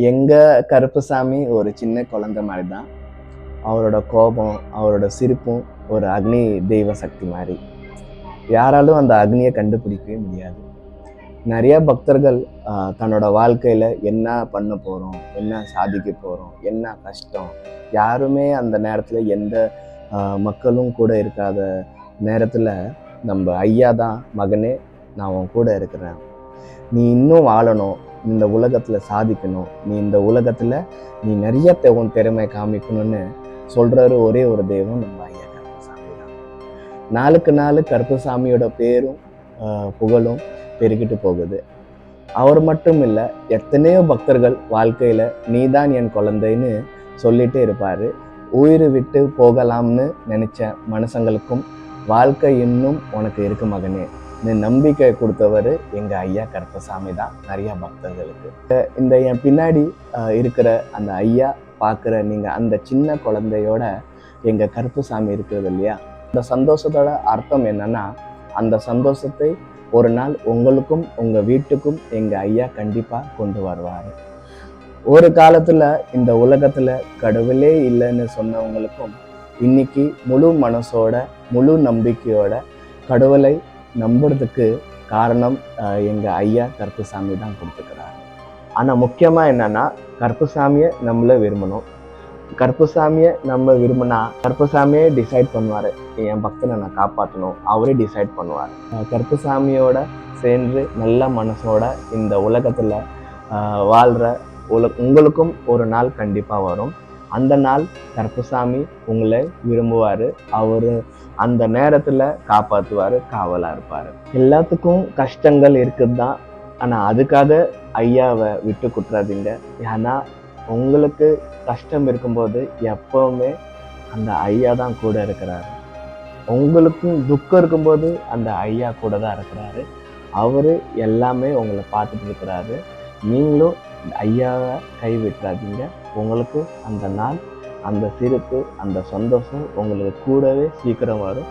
எங்க கருப்புசாமி ஒரு சின்ன குழந்தை மாதிரி தான். அவரோட கோபம், அவரோட சிரிப்பும் ஒரு அக்னி தெய்வ சக்தி மாதிரி. யாராலும் அந்த அக்னியை கண்டுபிடிக்கவே முடியாது. நிறைய பக்தர்கள் தன்னோட வாழ்க்கையில என்ன பண்ண போறோம், என்ன சாதிக்க போறோம், என்ன கஷ்டம், யாருமே அந்த நேரத்துல எந்த மக்களும் கூட இருக்காத நேரத்துல நம்ம ஐயா தான், மகனே நான் உன் கூட இருக்கிறேன், நீ இன்னும் வாழணும், இந்த உலகத்துல சாதிக்கணும், நீ இந்த உலகத்துல நீ நிறைய உன் திறமை காமிக்கணும்னு சொல்றாரு ஒரே ஒரு தெய்வம் நம்ம ஐயா கருப்பசாமி தான். நாளுக்கு நாள் கருப்பசாமியோட பேரும் புகழும் பெருகிட்டு போகுது. அவர் மட்டும் இல்லை, எத்தனையோ பக்தர்கள் வாழ்க்கையில நீதான் என் குழந்தைன்னு சொல்லிட்டே இருப்பாரு. உயிர் விட்டு போகலாம்னு நினைச்ச மனுஷங்களுக்கும் வாழ்க்கை இன்னும் உனக்கு இருக்கு மகனே, நம்பிக்கை கொடுத்தவர் எங்க ஐயா கருப்பசாமி தான் நிறைய பக்தர்களுக்கு. இந்த என் பின்னாடி இருக்கிற அந்த ஐயா பார்க்குற நீங்க அந்த சின்ன குழந்தையோட எங்க கருப்பசாமி இருக்கிறது இல்லையா, அந்த சந்தோஷத்தோட அர்த்தம் என்னன்னா, அந்த சந்தோஷத்தை ஒரு நாள் உங்களுக்கும் உங்க வீட்டுக்கும் எங்க ஐயா கண்டிப்பா கொண்டு வருவாரு. ஒரு காலத்துல இந்த உலகத்துல கடவுளே இல்லைன்னு சொன்னவங்களுக்கும் இன்னைக்கு முழு மனசோட முழு நம்பிக்கையோட கடவுளை நம்புறதுக்கு காரணம் எங்க ஐயா கருப்பசாமி தான் கொடுத்துக்கிறாரு. ஆனா முக்கியமா என்னன்னா, கருப்பசாமியை நம்மள விரும்பணும். கருப்பசாமியை நம்ம விரும்பினா கருப்பசாமியே டிசைட் பண்ணுவாரு, என் பக்தனை நான் காப்பாற்றணும், அவரே டிசைட் பண்ணுவார். கருப்பசாமியோட சேர்ந்து நல்ல மனசோட இந்த உலகத்துல வாழ்ற உங்களுக்கும் ஒரு நாள் கண்டிப்பா வரும். அந்த நாள் கருப்பசாமி உங்களை விரும்புவாரு, அவரு அந்த நேரத்துல காப்பாத்துவாரு, காவலா இருப்பாரு. எல்லாத்துக்கும் கஷ்டங்கள் இருக்குதுதான், ஆனா அதுக்காக ஐயாவை விட்டு குட்டுறாதீங்க. ஏன்னா உங்களுக்கு கஷ்டம் இருக்கும்போது எப்பவுமே அந்த ஐயா தான் கூட இருக்கிறாரு. உங்களுக்கும் துக்கம் இருக்கும்போது அந்த ஐயா கூட தான் இருக்கிறாரு. அவரு எல்லாமே உங்களை பார்த்துட்டு இருக்கிறாரு. நீங்களும் ஐயாவை கை விட்டுறாதீங்க. உங்களுக்கு அந்த நாள், அந்த சிரிப்பு, அந்த சந்தோஷம் உங்களுக்கு கூடவே சீக்கிரம் வரும்.